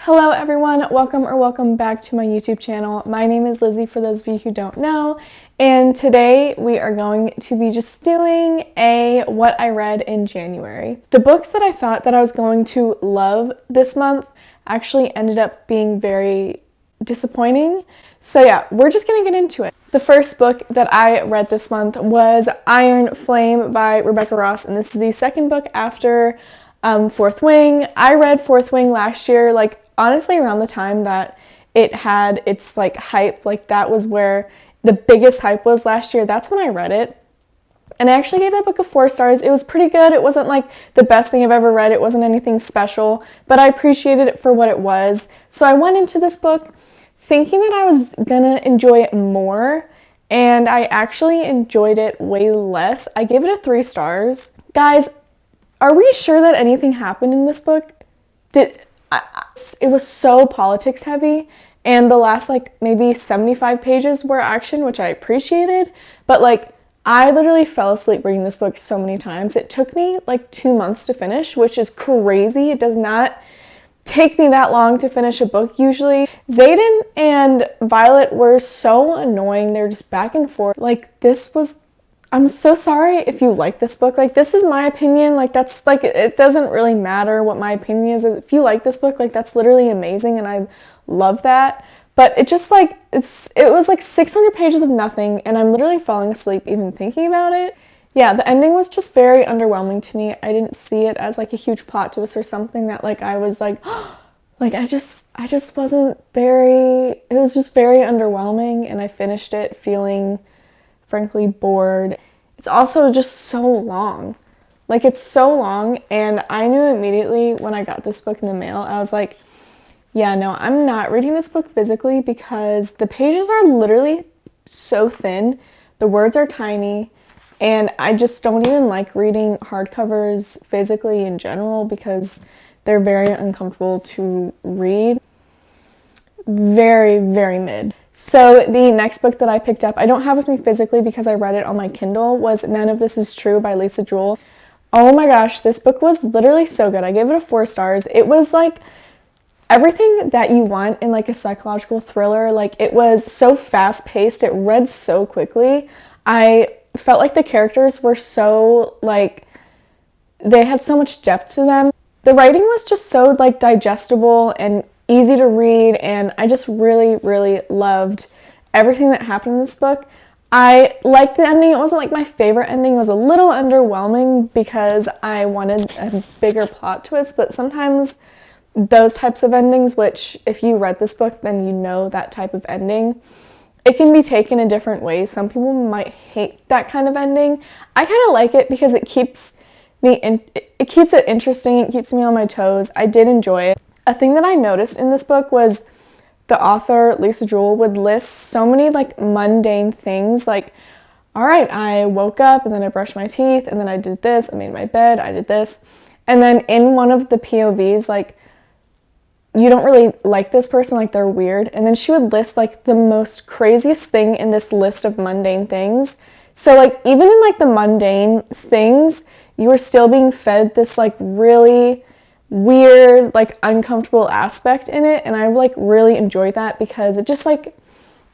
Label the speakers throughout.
Speaker 1: Hello everyone, welcome back to my YouTube channel. My name is Lizzy for those of you who don't know, and today we are going to be just doing a what I read in January. The books that I thought that I was going to love this month actually ended up being very disappointing. So yeah, we're just gonna get into it. The first book that I read this month was Iron Flame by Rebecca Ross, and this is the second book after Fourth Wing. I read Fourth Wing last year, honestly around the time that it had its hype. That was where the biggest hype was last year. That's when I read it. And I actually gave that book a 4 stars. It was pretty good. It wasn't the best thing I've ever read. It wasn't anything special, but I appreciated it for what it was. So I went into this book thinking that I was gonna enjoy it more, and I actually enjoyed it way less. I gave it a 3 stars. Guys, are we sure that anything happened in this book? It was so politics heavy, and the last maybe 75 pages were action, which I appreciated, but I literally fell asleep reading this book so many times. It took me 2 months to finish, which is crazy. It does not take me that long to finish a book usually. Xaden and Violet were so annoying. They're just back and forth. I'm so sorry if you like this book. This is my opinion. It doesn't really matter what my opinion is. If you like this book, that's literally amazing, and I love that. But it just it was 600 pages of nothing, and I'm literally falling asleep even thinking about it. Yeah, the ending was just very underwhelming to me. I didn't see it as a huge plot twist or something that I was I just wasn't very, it was just very underwhelming, and I finished it feeling frankly bored. It's also just so long. It's so long, and I knew immediately when I got this book in the mail, I was like, yeah, no, I'm not reading this book physically because the pages are literally so thin, the words are tiny, and I just don't even like reading hardcovers physically in general because they're very uncomfortable to read. Very, very mid. So the next book that I picked up, I don't have with me physically because I read it on my Kindle, was None of This Is True by Lisa Jewell. Oh my gosh, this book was literally so good. I gave it a 4 stars. It was everything that you want in a psychological thriller. It was so fast-paced. It read so quickly. I felt the characters were so they had so much depth to them. The writing was just so digestible and easy to read, and I just really, really loved everything that happened in this book. I liked the ending. It wasn't my favorite ending. It was a little underwhelming because I wanted a bigger plot twist, but sometimes those types of endings, which if you read this book, then you know that type of ending, it can be taken in different ways. Some people might hate that kind of ending. I kind of like it because it keeps it interesting. It keeps me on my toes. I did enjoy it. A thing that I noticed in this book was the author, Lisa Jewell, would list so many mundane things all right, I woke up and then I brushed my teeth and then I did this, I made my bed, I did this. And then in one of the POVs, you don't really like this person, they're weird. And then she would list the most craziest thing in this list of mundane things. So even in the mundane things, you were still being fed this really weird, uncomfortable aspect in it, and I really enjoyed that because it just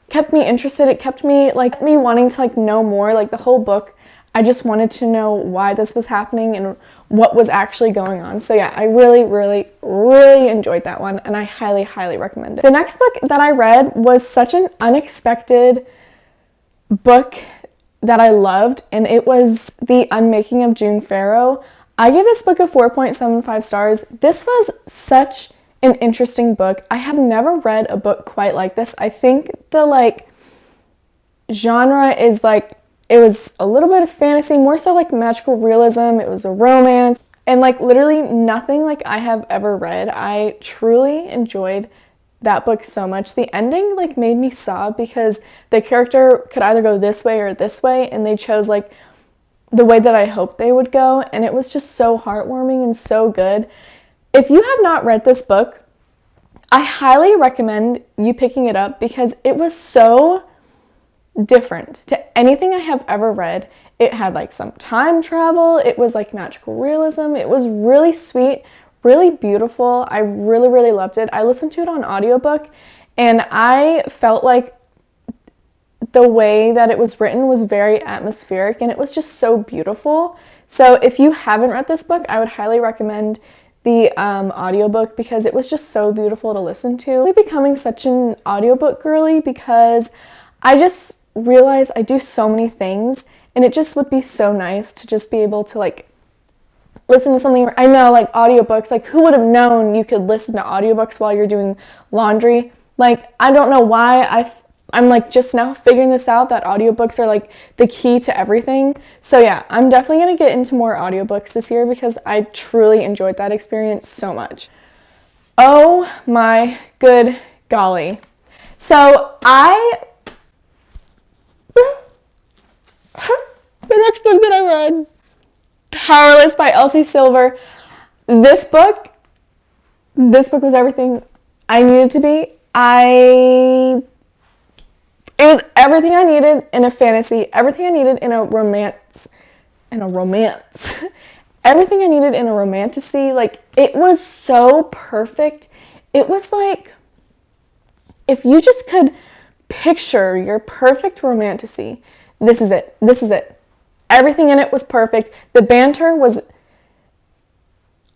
Speaker 1: kept me interested. It kept me me wanting to know more. The whole book, I just wanted to know why this was happening and what was actually going on. So yeah, I really, really, really enjoyed that one, and I highly, highly recommend it. The next book that I read was such an unexpected book that I loved, and it was The Unmaking of June Farrow. I gave this book a 4.75 stars. This was such an interesting book. I have never read a book quite like this. I think the genre is it was a little bit of fantasy, more so magical realism. It was a romance, and literally nothing I have ever read. I truly enjoyed that book so much. The ending made me sob because the character could either go this way or this way, and they chose the way that I hoped they would go, and it was just so heartwarming and so good. If you have not read this book, I highly recommend you picking it up because it was so different to anything I have ever read. It had some time travel, it was magical realism, it was really sweet, really beautiful. I really, really loved it. I listened to it on audiobook, and I felt like the way that it was written was very atmospheric, and it was just so beautiful. So if you haven't read this book, I would highly recommend the audiobook because it was just so beautiful to listen to. I'm becoming such an audiobook girly because I just realized I do so many things, and it just would be so nice to just be able to like listen to something. I know, like audiobooks, like who would have known you could listen to audiobooks while you're doing laundry? Like, I don't know why I'm like just now figuring this out, that audiobooks are like the key to everything. So yeah, I'm definitely going to get into more audiobooks this year because I truly enjoyed that experience so much. Oh my good golly. So the next book that I read, Powerless by Elsie Silver. This book was everything I needed to be. It was everything I needed in a fantasy, everything I needed in a romance, everything I needed in a romantasy. Like, it was so perfect. It was like, if you just could picture your perfect romantasy, this is it. This is it. Everything in it was perfect. The banter was,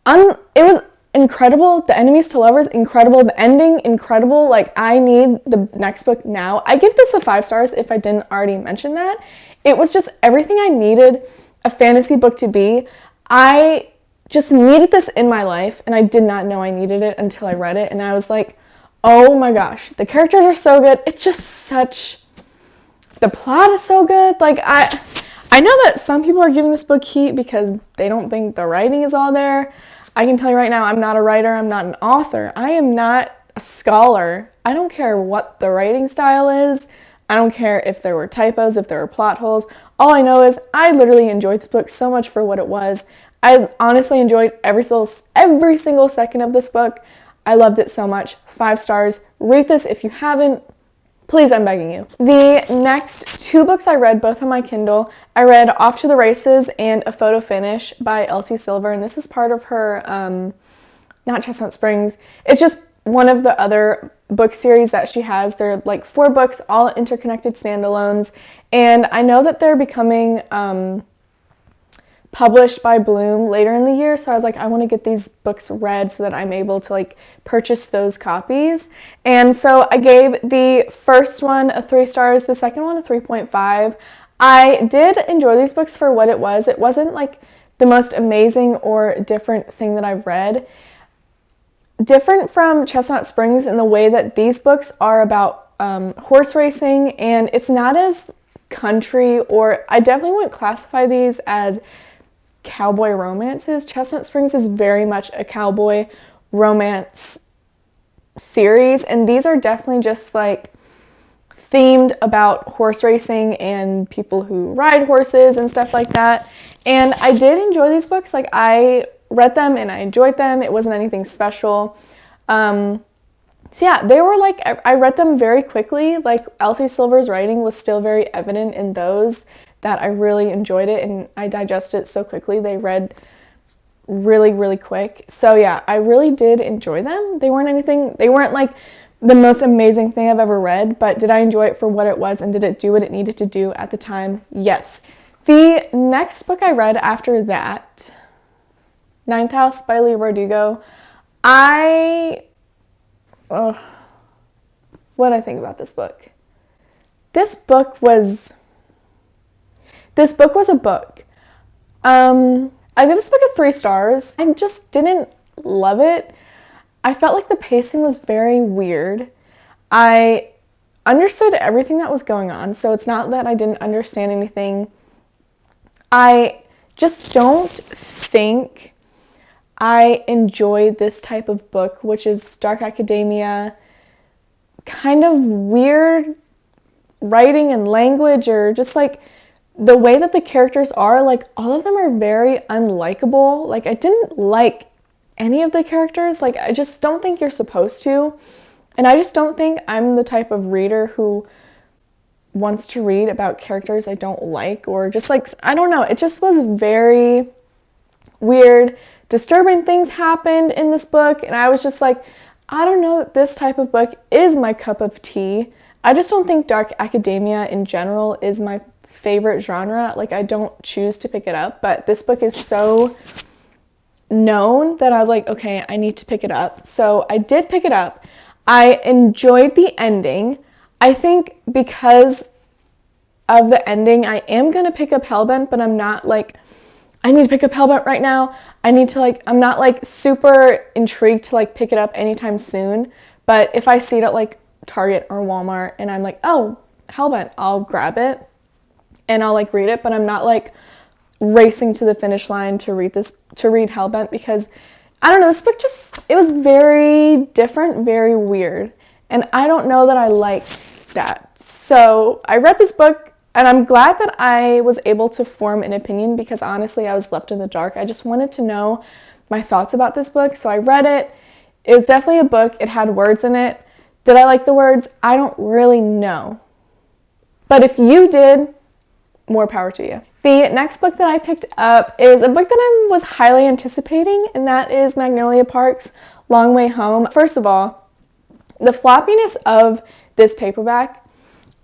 Speaker 1: it was incredible. The enemies to lovers, incredible. The ending, incredible. Like, I need the next book now. I give this a 5 stars if I didn't already mention that. It was just everything I needed a fantasy book to be. I just needed this in my life, and I did not know I needed it until I read it, and I was like, oh my gosh, the characters are so good. It's just such, the plot is so good. Like, I know that some people are giving this book heat because they don't think the writing is all there. I can tell you right now, I'm not a writer, I'm not an author, I am not a scholar. I don't care what the writing style is. I don't care if there were typos, if there were plot holes. All I know is I literally enjoyed this book so much for what it was. I honestly enjoyed every single second of this book. I loved it so much. 5 stars. Read this if you haven't. Please, I'm begging you. The next 2 books I read, both on my Kindle, I read Off to the Races and A Photo Finish by Elsie Silver, and this is part of her, not Chestnut Springs, it's just one of the other book series that she has. They're like 4 books, all interconnected standalones, and I know that they're becoming published by Bloom later in the year, so I was like, I want to get these books read so that I'm able to like purchase those copies. And so I gave the first one a 3 stars, the second one a 3.5. I did enjoy these books for what it was. It wasn't like the most amazing or different thing that I've read. Different from Chestnut Springs in the way that these books are about horse racing, and it's not as country, or I definitely wouldn't classify these as cowboy romances. Chestnut Springs is very much a cowboy romance series, and these are definitely just like themed about horse racing and people who ride horses and stuff like that. And I did enjoy these books. Like, I read them and I enjoyed them. It wasn't anything special. So yeah, they were like, I read them very quickly. Like, Elsie Silver's writing was still very evident in those, that I really enjoyed it and I digested it so quickly. They read really, really quick. So yeah, I really did enjoy them. They weren't like the most amazing thing I've ever read, but did I enjoy it for what it was, and did it do what it needed to do at the time? Yes. The next book I read after that, Ninth House by Leigh Bardugo, what did I think about this book? This book was a book. I give this book a 3 stars. I just didn't love it. I felt like the pacing was very weird. I understood everything that was going on, so it's not that I didn't understand anything. I just don't think I enjoyed this type of book, which is dark academia, kind of weird writing and language, or just like the way that the characters are. Like, all of them are very unlikable. Like, I didn't like any of the characters. Like, I just don't think you're supposed to. And I just don't think I'm the type of reader who wants to read about characters I don't like, or just like, I don't know. It just was very weird. disturbing things happened in this book, and I was just like, I don't know that this type of book is my cup of tea. I just don't think dark academia in general is my favorite genre. Like, I don't choose to pick it up, but this book is so known that I was like, okay, I need to pick it up. So I did pick it up. I enjoyed the ending. I think because of the ending, I am going to pick up Hellbent, but I'm not like, I need to pick up Hellbent right now. I need to like, I'm not like super intrigued to like pick it up anytime soon. But if I see it at like Target or Walmart and I'm like, oh, Hellbent, I'll grab it and I'll like read it. But I'm not like racing to the finish line to read Hellbent, because I don't know, this book just, it was very different, very weird. And I don't know that I like that. So I read this book, and I'm glad that I was able to form an opinion, because honestly, I was left in the dark. I just wanted to know my thoughts about this book. So I read it. It was definitely a book. It had words in it. Did I like the words? I don't really know. But if you did, more power to you. The next book that I picked up is a book that I was highly anticipating, and that is Magnolia Park's Long Way Home. First of all, the floppiness of this paperback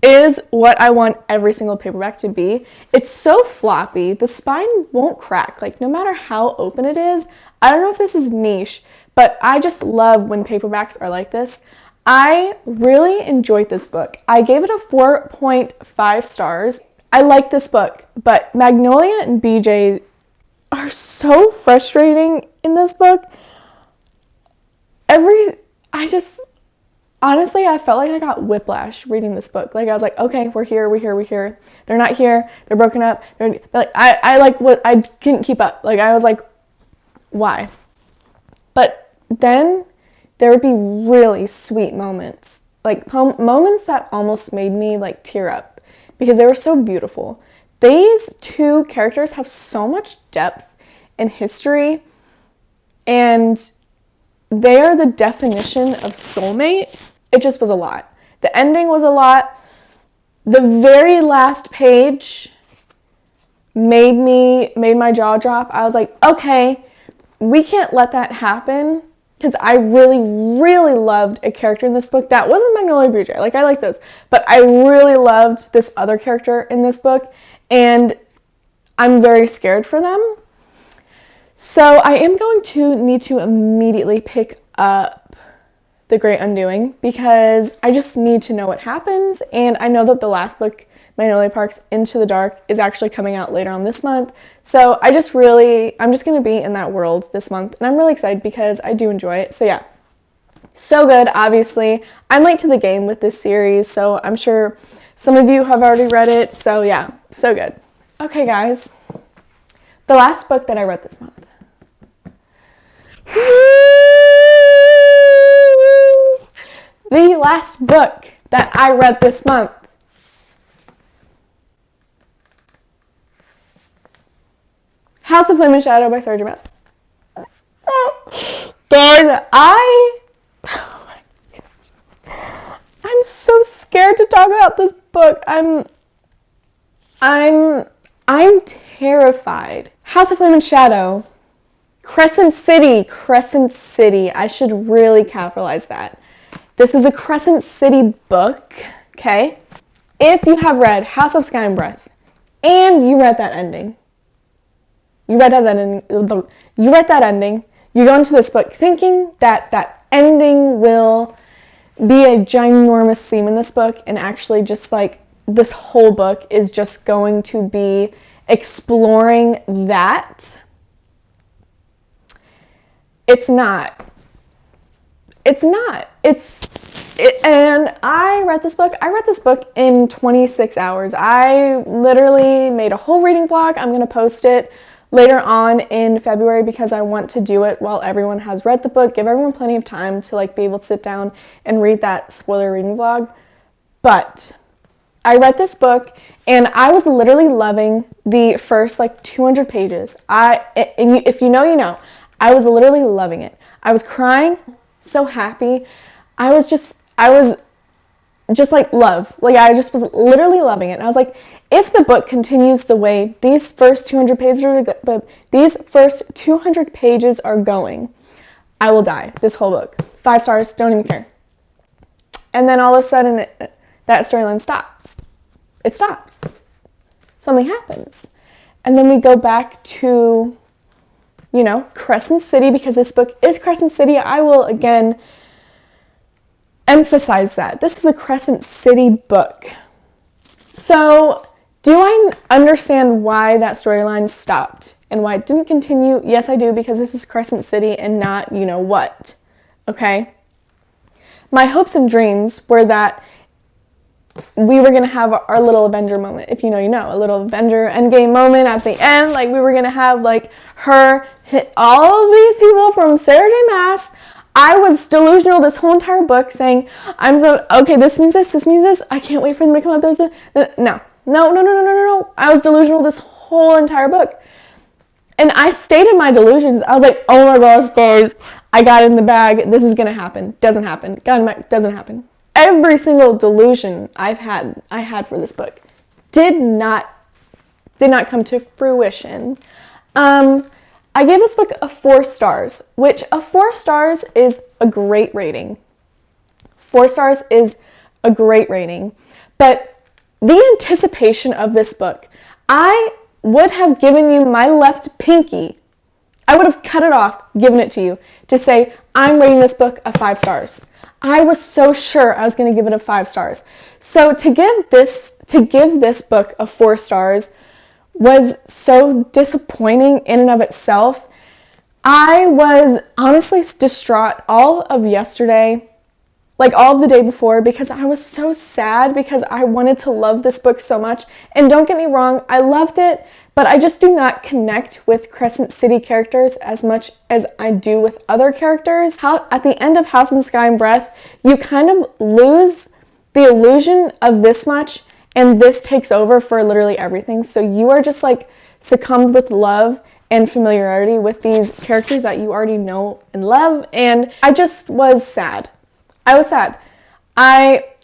Speaker 1: is what I want every single paperback to be. It's so floppy, the spine won't crack, like no matter how open it is. I don't know if this is niche, but I just love when paperbacks are like this. I really enjoyed this book. I gave it a 4.5 stars. I like this book, but Magnolia and BJ are so frustrating in this book. Honestly, I felt like I got whiplash reading this book. Like, I was like, okay, we're here. They're not here. They're broken up. They're like, I couldn't keep up. Like, I was like, why? But then there would be really sweet moments, like moments that almost made me like tear up, because they were so beautiful. These two characters have so much depth and history, and they are the definition of soulmates. It just was a lot. The ending was a lot. The very last page made my jaw drop. I was like, okay, we can't let that happen, because I really, really loved a character in this book that wasn't Magnolia BJ. Like, I like those, but I really loved this other character in this book, and I'm very scared for them. So I am going to need to immediately pick up The Great Undoing, because I just need to know what happens. And I know that the last book, Magnolia Park's Into the Dark, is actually coming out later on this month. So I'm just going to be in that world this month. And I'm really excited because I do enjoy it. So yeah, so good. Obviously, I'm late to the game with this series, so I'm sure some of you have already read it. So yeah, so good. Okay, guys, the last book that I read this month. The last book that I read this month. House of Flame and Shadow by Sarah J. Maas. Guys, I'm so scared to talk about this book. I'm terrified. House of Flame and Shadow. Crescent City. I should really capitalize that. This is a Crescent City book, okay? If you have read House of Sky and Breath, and you read that ending, you go into this book thinking that that ending will be a ginormous theme in this book, and actually just like this whole book is just going to be exploring that. It's not. And I read this book in 26 hours. I literally made a whole reading vlog. I'm going to post it later on in February, because I want to do it while everyone has read the book, give everyone plenty of time to like be able to sit down and read that spoiler reading vlog. But I read this book and I was literally loving the first like 200 pages. If you know, you know. I was literally loving it. I was crying, so happy. I was just like love. Like I just was literally loving it. And I was like, if the book continues the way these first 200 pages are going, I will die. This whole book. 5 stars, don't even care. And then all of a sudden, that storyline stops. It stops. Something happens. And then we go back to, you know, Crescent City, because this book is Crescent City. I will, again, emphasize that. This is a Crescent City book. So, do I understand why that storyline stopped and why it didn't continue? Yes, I do, because this is Crescent City and not you know what. Okay? My hopes and dreams were that we were going to have our little Avenger moment. If you know, you know. A little Avenger Endgame moment at the end. Like, we were going to have, like, her hit all of these people from Sarah J. Maas. I was delusional this whole entire book, saying, I'm so, okay, this means this means this. I can't wait for them to come out. No. I was delusional this whole entire book. And I stayed in my delusions. I was like, oh my gosh, guys, I got it in the bag. This is going to happen. Doesn't happen. Doesn't happen. Every single delusion I had for this book did not come to fruition. I gave this book a 4 stars, which a 4 stars is a great rating. 4 stars is a great rating. But the anticipation of this book, I would have given you my left pinky. I would have cut it off, given it to you, to say, I'm rating this book a 5 stars. I was so sure I was going to give it a 5 stars. So to give this book a 4 stars was so disappointing in and of itself. I was honestly distraught all of yesterday, like all of the day before, because I was so sad because I wanted to love this book so much. And don't get me wrong, I loved it, but I just do not connect with Crescent City characters as much as I do with other characters. At the end of House and Sky and Breath, you kind of lose the illusion of this much, and this takes over for literally everything. So you are just like succumbed with love and familiarity with these characters that you already know and love. And I just was sad. I was sad.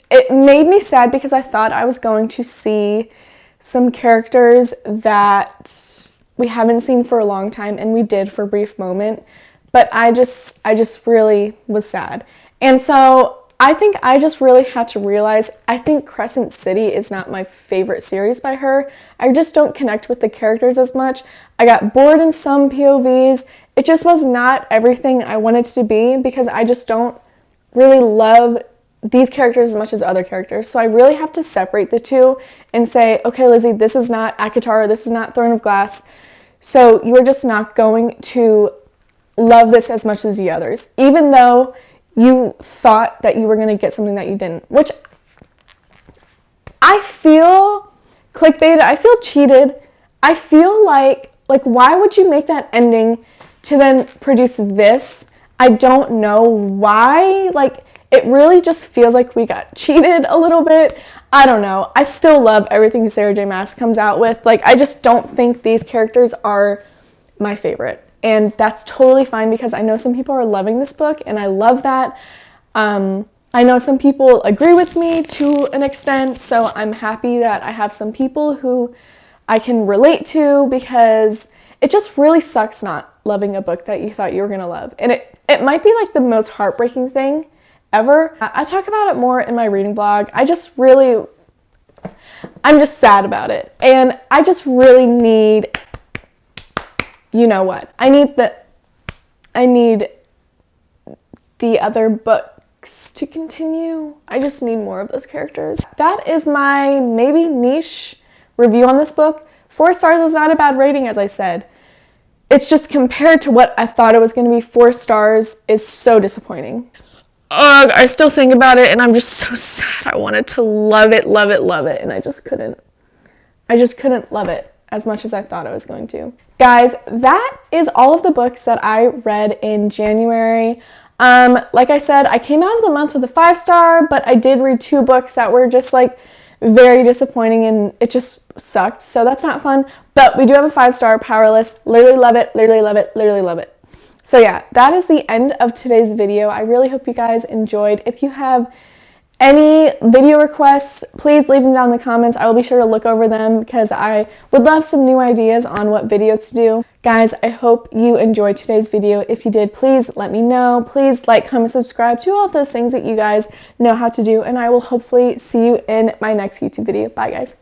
Speaker 1: It made me sad because I thought I was going to see some characters that we haven't seen for a long time, and we did for a brief moment. But I just really was sad. And so I think I just really had to realize, I think Crescent City is not my favorite series by her. I just don't connect with the characters as much. I got bored in some POVs. It just was not everything I wanted it to be, because I just don't really love these characters as much as other characters. So I really have to separate the two and say, okay, Lizzy, this is not Akatara, this is not Throne of Glass. So you're just not going to love this as much as the others, even though you thought that you were going to get something that you didn't, which I feel clickbaited. I feel cheated. I feel like why would you make that ending to then produce this? I don't know why. Like, it really just feels like we got cheated a little bit. I don't know. I still love everything Sarah J. Maas comes out with. Like, I just don't think these characters are my favorite. And that's totally fine, because I know some people are loving this book, and I love that. I know some people agree with me to an extent, so I'm happy that I have some people who I can relate to, because it just really sucks not loving a book that you thought you were going to love. And it might be like the most heartbreaking thing ever. I talk about it more in my reading blog. I'm just sad about it. And I just really need, you know what? I need the other books to continue. I just need more of those characters. That is my maybe niche review on this book. 4 stars is not a bad rating, as I said. It's just compared to what I thought it was going to be, 4 stars is so disappointing. Ugh, I still think about it, and I'm just so sad. I wanted to love it, and I just couldn't. I just couldn't love it as much as I thought I was going to. Guys, that is all of the books that I read in January. Like I said, I came out of the month with a 5 star, but I did read 2 books that were just like very disappointing, and it just sucked. So that's not fun, but we do have a 5 star, Powerless. Literally love it, literally love it, literally love it. So yeah, that is the end of today's video. I really hope you guys enjoyed. If you have Any video requests, please leave them down in the comments. I will be sure to look over them because I would love some new ideas on what videos to do. Guys, I hope you enjoyed today's video. If you did, please let me know. Please like, comment, subscribe, do all of those things that you guys know how to do, and I will hopefully see you in my next YouTube video. Bye, guys.